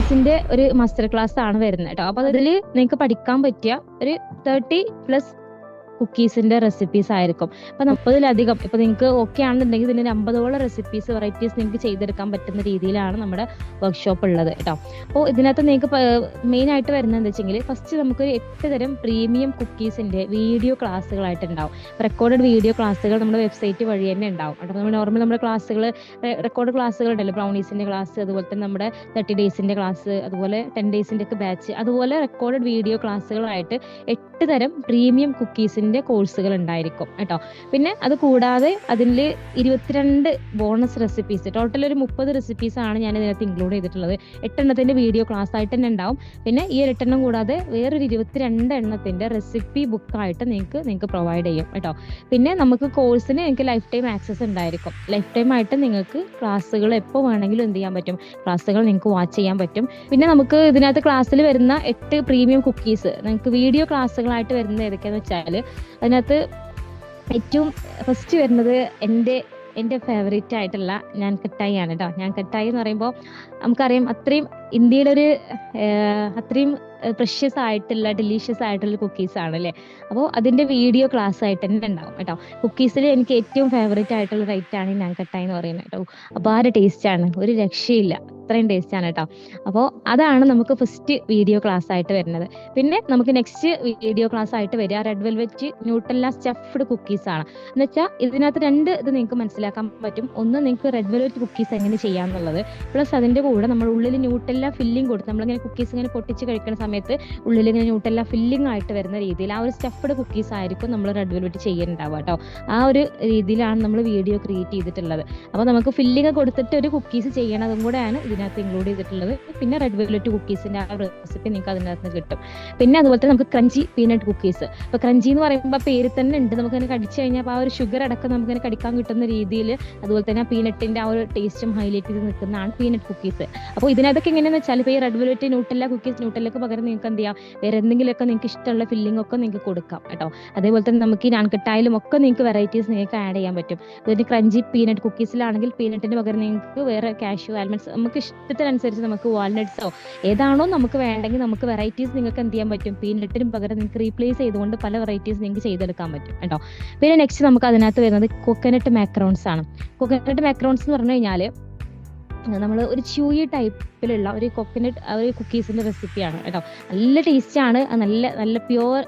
കുക്കീസിന്റെ ഒരു master class ആണ് വരുന്നത് കേട്ടോ. അപ്പൊ അതിൽ നിങ്ങൾക്ക് പഠിക്കാൻ പറ്റിയ ഒരു 30+ കുക്കീസിന്റെ റെസിപ്പീസ് ആയിരിക്കും. അപ്പൊ 30-ലധികം ഇപ്പൊ നിങ്ങൾക്ക് ഓക്കെ ആണെന്നുണ്ടെങ്കിൽ ഇതിന് 50ഓളം റെസിപ്പീസ് വെറൈറ്റീസ് നിങ്ങൾക്ക് ചെയ്തെടുക്കാൻ പറ്റുന്ന രീതിയിലാണ് നമ്മുടെ വർക്ക്ഷോപ്പ് ഉള്ളത് കേട്ടോ. അപ്പോൾ ഇതിനകത്ത് നിങ്ങൾക്ക് മെയിൻ ആയിട്ട് വരുന്നത് എന്താ വെച്ചെങ്കിൽ ഫസ്റ്റ് നമുക്കൊരു 8 തരം പ്രീമിയം കുക്കീസിന്റെ വീഡിയോ ക്ലാസ്സുകളായിട്ട് ഉണ്ടാവും. റെക്കോർഡഡ് വീഡിയോ ക്ലാസ്സുകൾ നമ്മുടെ വെബ്സൈറ്റ് വഴി തന്നെ ഉണ്ടാവും. അപ്പോൾ നോർമൽ നമ്മുടെ ക്ലാസ്സുകൾ റെക്കോർഡ് ക്ലാസ്സുകൾ ഉണ്ടല്ലോ, ബ്രൗണീസിന്റെ ക്ലാസ്, അതുപോലെ തന്നെ നമ്മുടെ 30 ഡേയ്സിന്റെ ക്ലാസ്, അതുപോലെ 10 ഡേയ്സിന്റെ ഒക്കെ ബാച്ച്, അതുപോലെ റെക്കോർഡഡ് വീഡിയോ ക്ലാസ്സുകളായിട്ട് 8 തരം പ്രീമിയം കുക്കീസിന്റെ കോഴ്സുകൾ ഉണ്ടായിരിക്കും കേട്ടോ. പിന്നെ അത് കൂടാതെ അതിൽ 22 ബോണസ് റെസിപ്പീസ്, ടോട്ടൽ ഒരു 30 റെസിപ്പീസ് ആണ് ഞാൻ ഇതിനകത്ത് ഇൻക്ലൂഡ് ചെയ്തിട്ടുള്ളത്. 8 എണ്ണത്തിന്റെ വീഡിയോ ക്ലാസ് ആയിട്ട് തന്നെ ഉണ്ടാവും. പിന്നെ ഈ 8 എണ്ണം കൂടാതെ വേറൊരു 22 എണ്ണത്തിന്റെ റെസിപ്പി ബുക്കായിട്ട് നിങ്ങൾക്ക് പ്രൊവൈഡ് ചെയ്യും കേട്ടോ. പിന്നെ നമുക്ക് കോഴ്സിന് നിങ്ങൾക്ക് ലൈഫ് ടൈം ആക്സസ് ഉണ്ടായിരിക്കും. ലൈഫ് ടൈം ആയിട്ട് നിങ്ങൾക്ക് ക്ലാസ്സുകൾ എപ്പോൾ വേണമെങ്കിലും എന്ത് ചെയ്യാൻ പറ്റും, ക്ലാസ്സുകൾ നിങ്ങൾക്ക് വാച്ച് ചെയ്യാൻ പറ്റും. പിന്നെ നമുക്ക് ഇതിനകത്ത് ക്ലാസ്സിൽ വരുന്ന 8 പ്രീമിയം കുക്കീസ് നിങ്ങൾക്ക് വീഡിയോ ക്ലാസ്സുകളായിട്ട് വരുന്നത് ഏതൊക്കെയാന്ന് വെച്ചാൽ, അതിനകത്ത് ഏറ്റവും ഫസ്റ്റ് വരുന്നത് എൻ്റെ ഫേവറേറ്റ് ആയിട്ടുള്ള ഞാൻ കട്ടായി ആണ് കേട്ടോ. ഞാൻ കട്ടായി എന്ന് പറയുമ്പോൾ നമുക്കറിയാം അത്രയും ഇന്ത്യയിലൊരു അത്രയും പ്രഷ്യസ് ആയിട്ടുള്ള ഡെലീഷ്യസ് ആയിട്ടുള്ള കുക്കീസ് ആണ് അല്ലേ. അപ്പോൾ അതിന്റെ വീഡിയോ ക്ലാസ് ആയിട്ട് തന്നെ ഉണ്ടാവും കേട്ടോ. കുക്കീസിൽ എനിക്ക് ഏറ്റവും ഫേവറേറ്റ് ആയിട്ടുള്ള ഒരു ഐറ്റാണ് ഞാൻ കട്ടായി എന്ന് പറയുന്നത് കേട്ടോ. അപാര ടേസ്റ്റ് ആണ്, ഒരു രക്ഷയില്ല, അത്രയും ടേസ്റ്റ് ആണ് കേട്ടോ. അപ്പോൾ അതാണ് നമുക്ക് ഫസ്റ്റ് വീഡിയോ ക്ലാസ് ആയിട്ട് വരുന്നത്. പിന്നെ നമുക്ക് നെക്സ്റ്റ് വീഡിയോ ക്ലാസ് ആയിട്ട് വരിക red velvet Nutella stuffed cookies ആണ്. എന്ന് വെച്ചാൽ ഇതിനകത്ത് 2 ഇത് നിങ്ങൾക്ക് മനസ്സിലാക്കാൻ പറ്റും. ഒന്ന് നിങ്ങൾക്ക് റെഡ് വെൽവെറ്റ് കുക്കീസ് എങ്ങനെ ചെയ്യാന്നുള്ളത്, പ്ലസ് അതിന്റെ കൂടെ നമ്മൾ ഉള്ളിൽ ന്യൂട്ടെല്ല ഫില്ലിംഗ് കൊടുത്ത് നമ്മളിങ്ങനെ കുക്കീസ് ഇങ്ങനെ പൊട്ടിച്ച് കഴിക്കുന്ന സമയത്ത് ഉള്ളിൽ ഇങ്ങനെ ന്യൂട്ടെല്ല ഫില്ലിംഗ് ആയിട്ട് വരുന്ന രീതിയിൽ ആ ഒരു സ്റ്റഫ്ഡ് കുക്കീസ് ആയിരിക്കും നമ്മൾ റെഡ് വെൽവെറ്റ് ചെയ്യുന്നുണ്ടാവുക കേട്ടോ. ആ ഒരു രീതിയിലാണ് നമ്മൾ വീഡിയോ ക്രിയേറ്റ് ചെയ്തിട്ടുള്ളത്. അപ്പോൾ നമുക്ക് ഫില്ലിംഗ് കൊടുത്തിട്ട് ഒരു കുക്കീസ് ചെയ്യണതും കൂടെയാണ് ഇതിനകത്ത് ഇൻക്ലൂഡ് ചെയ്തിട്ടുള്ളത്. പിന്നെ റെഡ് വെൽവെറ്റ് കുക്കീസിന്റെ ആ റെസിപ്പി നിങ്ങൾക്ക് അതിനകത്ത് കിട്ടും. പിന്നെ അതുപോലെ തന്നെ നമുക്ക് ക്രഞ്ചി പീനട്ട് കുക്കീസ്. ഇപ്പൊ ക്രഞ്ചി എന്ന് പറയുമ്പോൾ പേര് തന്നെ ഉണ്ട്, നമുക്കതിനെ കടിച്ചു കഴിഞ്ഞാൽ ആ ഒരു ഷുഗർ അടക്കം നമുക്കതിനെ കടിക്കാൻ കിട്ടുന്ന രീതിയിൽ, അതുപോലെ തന്നെ ആ പീനട്ടിന്റെ ആ ഒരു ടേസ്റ്റും ഹൈലൈറ്റ് ചെയ്ത് നിൽക്കുന്നതാണ് പീനട്ട് കുക്കീസ്. അപ്പോൾ ഇതിനകത്തൊക്കെ എങ്ങനെയാണെന്ന് വെച്ചാൽ ഇപ്പോൾ ഈ റെഡ് വെൽവെറ്റ് ന്യൂട്ടെല്ല കുക്കീസ്, ന്യൂട്ടെല്ലക്ക് പകരം നിങ്ങൾക്ക് എന്ത് ചെയ്യാം, വേറെ എന്തെങ്കിലുമൊക്കെ നിങ്ങൾക്ക് ഇഷ്ടമുള്ള ഫില്ലിംഗ് ഒക്കെ നിങ്ങൾക്ക് കൊടുക്കാം കേട്ടോ. അതേപോലെ തന്നെ നമുക്ക് ഈ നാൻകട്ടായാലും ഒക്കെ നിങ്ങൾക്ക് വെറൈറ്റീസ് നിങ്ങൾക്ക് ആഡ് ചെയ്യാൻ പറ്റും. ഇതിന് ക്രഞ്ചി പീനട്ട് കുക്കീസിലാണെങ്കിൽ പീനട്ടിന് പകരം നിങ്ങൾക്ക് വേറെ കാഷ്യൂ, ആൽമണ്ട്സ്, നമുക്ക് ഇഷ്ടത്തിനനുസരിച്ച് നമുക്ക് വാൾനട്ട്സോ ഏതാണോ നമുക്ക് വേണ്ടെങ്കിൽ നമുക്ക് വെറൈറ്റീസ് നിങ്ങൾക്ക് എന്ത് ചെയ്യാൻ പറ്റും, പീനട്ടിന് പകരം നിങ്ങൾക്ക് റീപ്ലേസ് ചെയ്തുകൊണ്ട് പല വെറൈറ്റീസ് നിങ്ങൾക്ക് ചെയ്തെടുക്കാൻ പറ്റും കേട്ടോ. പിന്നെ നെക്സ്റ്റ് നമുക്ക് അതിനകത്ത് വരുന്നത് കോക്കനട്ട് മാക്രോൺസ് ആണ്. കോക്കനട്ട് മാക്രോൺസ് എന്ന് പറഞ്ഞു കഴിഞ്ഞാൽ നമ്മൾ ഒരു ച്യൂയി ടൈപ്പിലുള്ള ഒരു കോക്കനട്ട് ഒരു കുക്കീസിന്റെ റെസിപ്പിയാണ് കേട്ടോ. നല്ല ടേസ്റ്റ് ആണ്. നല്ല നല്ല പ്യുവർ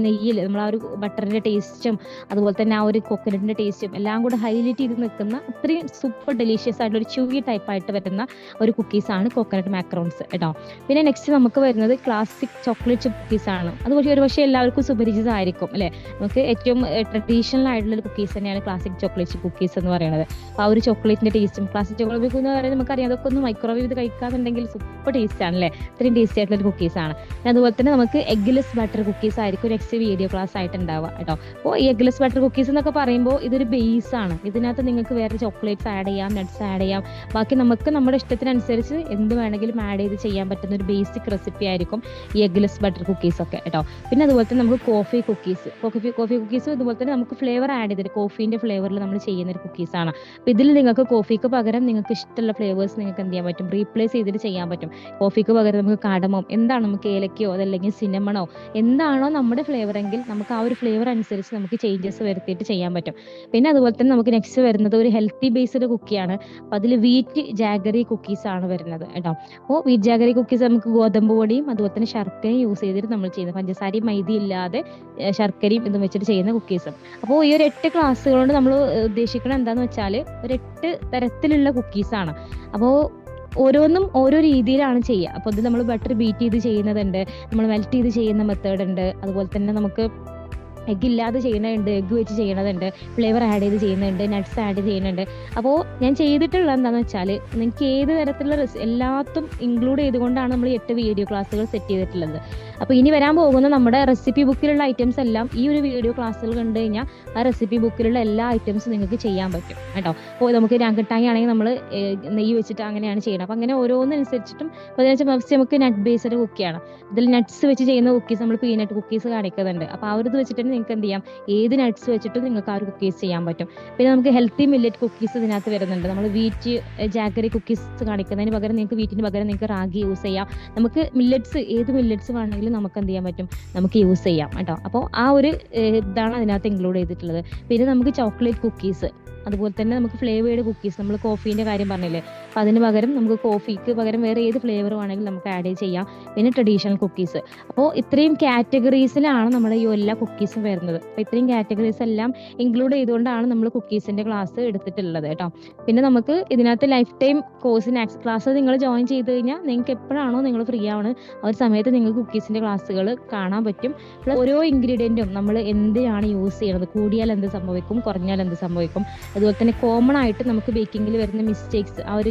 നെയ്യിൽ നമ്മൾ ആ ഒരു ബട്ടറിന്റെ ടേസ്റ്റും അതുപോലെ തന്നെ ആ ഒരു കോക്കനട്ടിന്റെ ടേസ്റ്റും എല്ലാം കൂടെ ഹൈലൈറ്റ് ചെയ്ത് നിൽക്കുന്ന അത്രയും സൂപ്പർ ഡെലീഷ്യസ് ആയിട്ടുള്ള ഒരു ച്യൂയി ടൈപ്പായിട്ട് വരുന്ന ഒരു കുക്കീസാണ് കോക്കനട്ട് മാക്രോൺസ് കേട്ടോ. പിന്നെ നെക്സ്റ്റ് നമുക്ക് വരുന്നത് ക്ലാസിക് ചോക്ലേറ്റ് ചിപ്പ് കുക്കീസ് ആണ്. അത് ഒരു പക്ഷേ എല്ലാവർക്കും സുപരിചിതമായിരിക്കും അല്ലേ. നമുക്ക് ഏറ്റവും ട്രഡീഷണൽ ആയിട്ടുള്ള കുക്കീസ് തന്നെയാണ് ക്ലാസിക് ചോക്ലേറ്റ് ചിപ്പ് കുക്കീസ് എന്ന് പറയുന്നത്. അപ്പോൾ ആ ഒരു ചോക്ലേറ്റിന്റെ ടേസ്റ്റും ക്ലാസിക് ചോക്ലേറ്റ് എന്ന് പറയുന്നത് നമുക്കറിയാം, അതൊക്കെ ഒന്ന് മൈക്രോവേവ് ചെയ്ത് കഴിക്കാന്നുണ്ടെങ്കിൽ സൂപ്പർ ടേസ്റ്റ് ആണ് അല്ലേ. ഇത്രയും ടേസ്റ്റി ആയിട്ടുള്ള ഒരു കുക്കീസാണ്. അതുപോലെ തന്നെ നമുക്ക് എഗ്ലെസ് ബട്ടർ കുക്കീസ് ആയിരിക്കും നെക്സ്റ്റ് വീഡിയോ ക്ലാസ് ആയിട്ട് ഉണ്ടാവുക കേട്ടോ. അപ്പോൾ ഈ എഗ്ലെസ് ബട്ടർ കുക്കീസ് എന്നൊക്കെ പറയുമ്പോൾ ഇതൊരു ബേസ് ആണ്. ഇതിനകത്ത് നിങ്ങൾക്ക് വേറെ ചോക്ലേറ്റ്സ് ആഡ് ചെയ്യാം, നട്ട്സ് ആഡ് ചെയ്യാം, ബാക്കി നമുക്ക് നമ്മുടെ ഇഷ്ടത്തിനനുസരിച്ച് എന്ത് വേണമെങ്കിലും ആഡ് ചെയ്ത് ചെയ്യാൻ പറ്റുന്ന ഒരു ബേസിക് റെസിപ്പി ആയിരിക്കും ഈ എഗ്ലെസ് ബട്ടർ കുക്കീസ് ഒക്കെ കേട്ടോ. പിന്നെ അതുപോലെ തന്നെ നമുക്ക് കോഫി കുക്കീസ്, കോഫി കുക്കീസ് ഇതുപോലെ തന്നെ നമുക്ക് ഫ്ലേവർ ആഡ് ചെയ്തിട്ട് കോഫീന്റെ ഫ്ലേവറിൽ നമ്മൾ ചെയ്യുന്ന ഒരു കുക്കീസാണ്. അപ്പോൾ ഇതിൽ നിങ്ങൾക്ക് കോഫിക്ക് പകരം നിങ്ങൾക്ക് ഇഷ്ടമുള്ള ഫ്ലേവേഴ്സ് നിങ്ങൾക്ക് എന്ത് ചെയ്യാൻ പറ്റും, റീപ്ലേസ് ചെയ്തിട്ട് ചെയ്യാൻ പറ്റും. കോഫിക്ക് പകരം നമുക്ക് കാഡമോ, എന്താണ് നമുക്ക് ഏലക്കയോ അതല്ലെങ്കിൽ സിനമണോ, എന്താണോ നമ്മുടെ ഫ്ലേവർ എങ്കിൽ നമുക്ക് ആ ഒരു ഫ്ലേവർ അനുസരിച്ച് നമുക്ക് ചേഞ്ചസ് വരുത്തിയിട്ട് ചെയ്യാൻ പറ്റും. പിന്നെ അതുപോലെ തന്നെ നമുക്ക് നെക്സ്റ്റ് വരുന്നത് ഒരു ഹെൽത്തി ബേസ്ഡ് കുക്കിയാണ്. അപ്പോൾ അതിൽ വീറ്റ് ജാഗറി കുക്കീസ് ആണ് വരുന്നത് കേട്ടോ. അപ്പോൾ വീറ്റ് ജാഗറി കുക്കീസ് നമുക്ക് ഗോതമ്പ് പൊടിയും അതുപോലെ തന്നെ ശർക്കരയും യൂസ് ചെയ്തിട്ട് നമ്മൾ ചെയ്യുന്നത്, പഞ്ചസാരയും മൈദ ഇല്ലാതെ ശർക്കരയും ഇതും വെച്ചിട്ട് ചെയ്യുന്ന കുക്കീസും. അപ്പോൾ ഈ ഒരു 8 ക്ലാസ്സുകൾ കൊണ്ട് നമ്മൾ ഉദ്ദേശിക്കുന്നത് എന്താണെന്ന് വെച്ചാൽ ഒരു 8 തരത്തിലുള്ള കുക്കീസാണ്. അപ്പോൾ ഓരോന്നും ഓരോ രീതിയിലാണ് ചെയ്യുക. അപ്പോൾ ഇത് നമ്മൾ ബട്ടർ ബീറ്റ് ചെയ്ത് ചെയ്യുന്നതുണ്ട്, നമ്മൾ മെൽറ്റ് ചെയ്ത് ചെയ്യുന്ന മെത്തേഡ് ഉണ്ട്, അതുപോലെ തന്നെ നമുക്ക് എഗ് ഇല്ലാതെ ചെയ്യുന്നുണ്ട്, എഗ് വെച്ച് ചെയ്യണതുണ്ട്, ഫ്ലേവർ ആഡ് ചെയ്ത് ചെയ്യുന്നുണ്ട്, നട്ട്സ് ആഡ് ചെയ്യുന്നുണ്ട്. അപ്പോൾ ഞാൻ ചെയ്തിട്ടുള്ളത് എന്താണെന്ന് വെച്ചാൽ നിങ്ങൾക്ക് ഏത് തരത്തിലുള്ള എല്ലാത്തും ഇൻക്ലൂഡ് ചെയ്തുകൊണ്ടാണ് നമ്മൾ 8 വീഡിയോ ക്ലാസ്സുകൾ സെറ്റ് ചെയ്തിട്ടുള്ളത്. അപ്പോൾ ഇനി വരാൻ പോകുന്ന നമ്മുടെ റെസിപ്പി ബുക്കിലുള്ള ഐറ്റംസ് എല്ലാം ഈ ഒരു വീഡിയോ ക്ലാസ്സുകൾ കണ്ടു കഴിഞ്ഞാൽ ആ റെസിപ്പി ബുക്കിലുള്ള എല്ലാ ഐറ്റംസും നിങ്ങൾക്ക് ചെയ്യാൻ പറ്റും കേട്ടോ. അപ്പോൾ നമുക്ക് രാങ്കട്ടായി ആണെങ്കിൽ നമ്മൾ നെയ്യ് വെച്ചിട്ട് അങ്ങനെയാണ് ചെയ്യണം. അപ്പോൾ അങ്ങനെ ഓരോന്നനുസരിച്ചിട്ടും അപ്പോൾ ഫസ്റ്റ് നമുക്ക് നട്ട് ബേസ്ഡ് കുക്കിയാണ്. ഇതിൽ നട്ട്സ് വെച്ച് ചെയ്യുന്ന കുക്കീസ്, നമ്മൾ പീനട്ട് കുക്കീസ് കാണിക്കുന്നുണ്ട്. അപ്പോൾ ആ ഒരു ഇത് വെച്ചിട്ട് നിങ്ങൾക്ക് എന്ത് ചെയ്യാം, ഏത് നട്ട്സ് വെച്ചിട്ടും നിങ്ങൾക്ക് ആ ഒരു കുക്കീസ് ചെയ്യാൻ പറ്റും. പിന്നെ നമുക്ക് ഹെൽത്തി മില്ലറ്റ് കുക്കീസ് ഇതിനകത്ത് വരുന്നുണ്ട്. നമ്മൾ വീറ്റ് ജാഗറി കുക്കീസ് കാണിക്കുന്നതിന് പകരം നിങ്ങൾക്ക് വീറ്റിന് പകരം നിങ്ങൾക്ക് റാഗി യൂസ് ചെയ്യാം. നമുക്ക് മില്ലറ്റ്സ് ഏത് മില്ലറ്റ്സ് വേണമെങ്കിലും നമുക്ക് എന്ത് ചെയ്യാൻ പറ്റും, നമുക്ക് യൂസ് ചെയ്യാം കേട്ടോ. അപ്പോൾ ആ ഒരു ഇതാണ് അതിനകത്ത് ഇൻക്ലൂഡ് ചെയ്തിട്ടുള്ളത്. പിന്നെ നമുക്ക് ചോക്ലേറ്റ് കുക്കീസ്, അതുപോലെ തന്നെ നമുക്ക് ഫ്ലേവേർഡ് കുക്കീസ്, നമ്മൾ കോഫീൻ്റെ കാര്യം പറഞ്ഞില്ലേ, അപ്പോൾ അതിന് പകരം നമുക്ക് കോഫിക്ക് പകരം വേറെ ഏത് ഫ്ലേവർ വേണമെങ്കിലും നമുക്ക് ആഡ് ചെയ്യാം. പിന്നെ ട്രഡീഷണൽ കുക്കീസ്. അപ്പോൾ ഇത്രയും കാറ്റഗറീസിലാണ് നമ്മുടെ ഈ എല്ലാ കുക്കീസും വരുന്നത്. അപ്പോൾ ഇത്രയും കാറ്റഗറീസ് എല്ലാം ഇൻക്ലൂഡ് ചെയ്തുകൊണ്ടാണ് നമ്മൾ കുക്കീസിൻ്റെ ക്ലാസ് എടുത്തിട്ടുള്ളത് കേട്ടോ. പിന്നെ നമുക്ക് ഇതിനകത്ത് ലൈഫ് ടൈം കോഴ്സിന് ക്ലാസ് നിങ്ങൾ ജോയിൻ ചെയ്ത് കഴിഞ്ഞാൽ നിങ്ങൾക്ക് എപ്പോഴാണോ നിങ്ങൾ ഫ്രീ ആവണം ആ ഒരു സമയത്ത് നിങ്ങൾക്ക് കുക്കീസിൻ്റെ ക്ലാസ്സുകൾ കാണാൻ പറ്റും. പ്ലസ് ഓരോ ഇൻഗ്രീഡിയൻറ്റും നമ്മൾ എന്തിനാണ് യൂസ് ചെയ്യുന്നത്, കൂടിയാൽ എന്ത് സംഭവിക്കും, കുറഞ്ഞാൽ എന്ത് സംഭവിക്കും, അതുപോലെ തന്നെ കോമൺ ആയിട്ട് നമുക്ക് ബേക്കിങ്ങിൽ വരുന്ന മിസ്റ്റേക്സ്, ആ ഒരു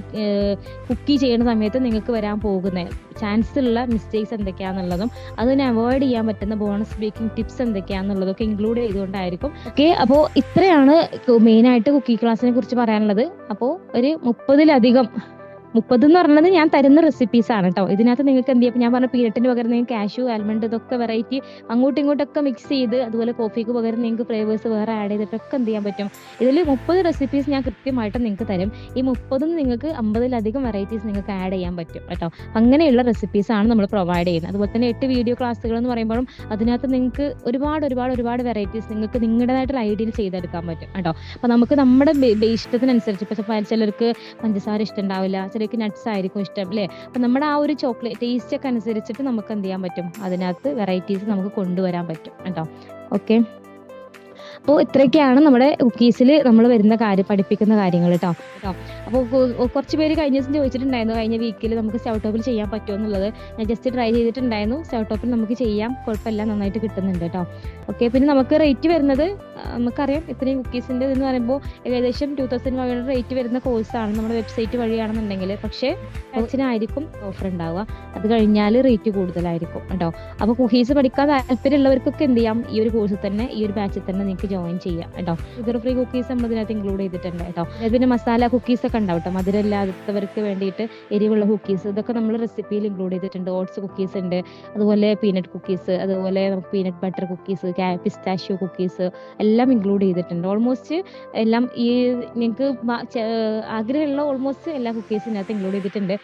കുക്കി ചെയ്യുന്ന സമയത്ത് നിങ്ങൾക്ക് വരാൻ പോകുന്ന ചാൻസ് ഉള്ള മിസ്റ്റേക്സ് എന്തൊക്കെയാണെന്നുള്ളതും അതിനെ അവോയ്ഡ് ചെയ്യാൻ പറ്റുന്ന ബോണസ് ബേക്കിംഗ് ടിപ്സ് എന്തൊക്കെയാണെന്നുള്ളതൊക്കെ ഇൻക്ലൂഡ് ചെയ്തുകൊണ്ടായിരിക്കും. ഓക്കെ, അപ്പോൾ ഇത്രയാണ് മെയിനായിട്ട് കുക്കി ക്ലാസ്സിനെ കുറിച്ച് പറയാനുള്ളത്. അപ്പോൾ ഒരു 30 എന്ന് പറയുന്നത് ഞാൻ തരുന്ന റെസിപ്പീസ് ആണ് കേട്ടോ. ഇതിനകത്ത് നിങ്ങൾക്ക് എന്ത് ചെയ്യാം, ഞാൻ പറഞ്ഞ പീനട്ടിന് പകരം നിങ്ങൾക്ക് കാഷ്യൂ, ആൽമണ്ട്, ഇതൊക്കെ വെറൈറ്റി അങ്ങോട്ടും ഇങ്ങോട്ടൊക്കെ മിക്സ് ചെയ്ത്, അതുപോലെ കോഫിക്ക് പകരം നിങ്ങൾക്ക് ഫ്ലേവേഴ്സ് വേറെ ആഡ് ചെയ്തിട്ടൊക്കെ എന്ത് ചെയ്യാൻ പറ്റും. ഇതിൽ 30 റെസിപ്പീസ് ഞാൻ കൃത്യമായിട്ട് നിങ്ങൾക്ക് തരും. ഈ 30 നിങ്ങൾക്ക് 50-ലധികം വെറൈറ്റീസ് നിങ്ങൾക്ക് ആഡ് ചെയ്യാൻ പറ്റും കേട്ടോ. അങ്ങനെയുള്ള റെസിപ്പീസ് ആണ് നമ്മൾ പ്രൊവൈഡ് ചെയ്യുന്നത്. അതുപോലെ തന്നെ 8 വീഡിയോ ക്ലാസ്സുകൾ എന്ന് പറയുമ്പോഴും അതിനകത്ത് നിങ്ങൾക്ക് ഒരുപാട് വെറൈറ്റീസ് നിങ്ങൾക്ക് നിങ്ങളുടേതായിട്ടുള്ള ഐഡിയയിൽ ചെയ്തെടുക്കാൻ പറ്റും കേട്ടോ. അപ്പോൾ നമുക്ക് നമ്മുടെ ഇഷ്ടത്തിനനുസരിച്ച്, ഇപ്പോൾ ചിലർക്ക് പഞ്ചസാര ഇഷ്ടം ഉണ്ടാവില്ല, ചിലർക്ക് നട്ട്സ് ആയിരിക്കും ഇഷ്ടം അല്ലേ. അപ്പം നമ്മുടെ ആ ഒരു ചോക്ലേറ്റ് ടേസ്റ്റ് ഒക്കെ അനുസരിച്ചിട്ട് നമുക്ക് എന്ത് ചെയ്യാൻ പറ്റും, അതിനകത്ത് വെറൈറ്റീസ് നമുക്ക് കൊണ്ടുവരാൻ പറ്റും കേട്ടോ. ഓക്കെ, അപ്പോൾ ഇത്രയൊക്കെയാണ് നമ്മുടെ കുക്കീസിൽ നമ്മൾ പഠിപ്പിക്കുന്ന കാര്യങ്ങൾ കേട്ടോ. അപ്പോൾ കുറച്ച് പേര് കഴിഞ്ഞ ദിവസം ചോദിച്ചിട്ടുണ്ടായിരുന്നു, കഴിഞ്ഞ വീക്കിൽ നമുക്ക് സ്റ്റൗ ടോപ്പിൽ ചെയ്യാൻ പറ്റുമോ എന്നുള്ളത്. ഞാൻ ജസ്റ്റ് ട്രൈ ചെയ്തിട്ടുണ്ടായിരുന്നു. സ്റ്റൗ ടോപ്പിൽ നമുക്ക് ചെയ്യാം, കുഴപ്പമില്ല, നന്നായിട്ട് കിട്ടുന്നുണ്ട് കേട്ടോ. ഓക്കെ, പിന്നെ നമുക്ക് റേറ്റ് വരുന്നത് നമുക്കറിയാം, ഇത്രയും കുക്കീസിൻ്റെ എന്ന് പറയുമ്പോൾ ഏകദേശം 2500 റേറ്റ് വരുന്ന കോഴ്സാണ് നമ്മുടെ വെബ്സൈറ്റ് വഴിയാണെന്നുണ്ടെങ്കിൽ. പക്ഷേ ബാച്ചിനായിരിക്കും ഓഫർ ഉണ്ടാവുക, അത് കഴിഞ്ഞാൽ റേറ്റ് കൂടുതലായിരിക്കും കേട്ടോ. അപ്പോൾ കുക്കീസ് പഠിക്കാൻ താല്പര്യമുള്ളവർക്കൊക്കെ എന്ത് ചെയ്യാം, ഈ ഒരു കോഴ്സിൽ തന്നെ, ഈ ഒരു ബാച്ചിൽ തന്നെ നിങ്ങൾക്ക് ജോയിൻ ചെയ്യാം കേട്ടോ. ഷുഗർ ഫ്രീ കുക്കീസ് നമ്മൾ ഇതിനകത്ത് ഇൻക്ലൂഡ് ചെയ്തിട്ടുണ്ട് കേട്ടോ. പിന്നെ മസാല കുക്കീസ് ഒക്കെ ഉണ്ടാവും കേട്ടോ, മധുരമില്ലാത്തവർക്ക് വേണ്ടിയിട്ട് എരിവുള്ള കുക്കീസ്, ഇതൊക്കെ നമ്മൾ റെസിപ്പിയിൽ ഇൻക്ലൂഡ് ചെയ്തിട്ടുണ്ട്. ഓട്സ് കുക്കീസ് ഉണ്ട്, അതുപോലെ പീനട്ട് കുക്കീസ്, അതുപോലെ നമുക്ക് peanut butter cookies, pistachio cookies എല്ലാം ഇൻക്ലൂഡ് ചെയ്തിട്ടുണ്ട്. ഓൾമോസ്റ്റ് എല്ലാം ഈ നിങ്ങൾക്ക് ആഗ്രഹമുള്ള ഓൾമോസ്റ്റ് എല്ലാ കുക്കീസിനകത്ത് ഇൻക്ലൂഡ് ചെയ്തിട്ടുണ്ട്.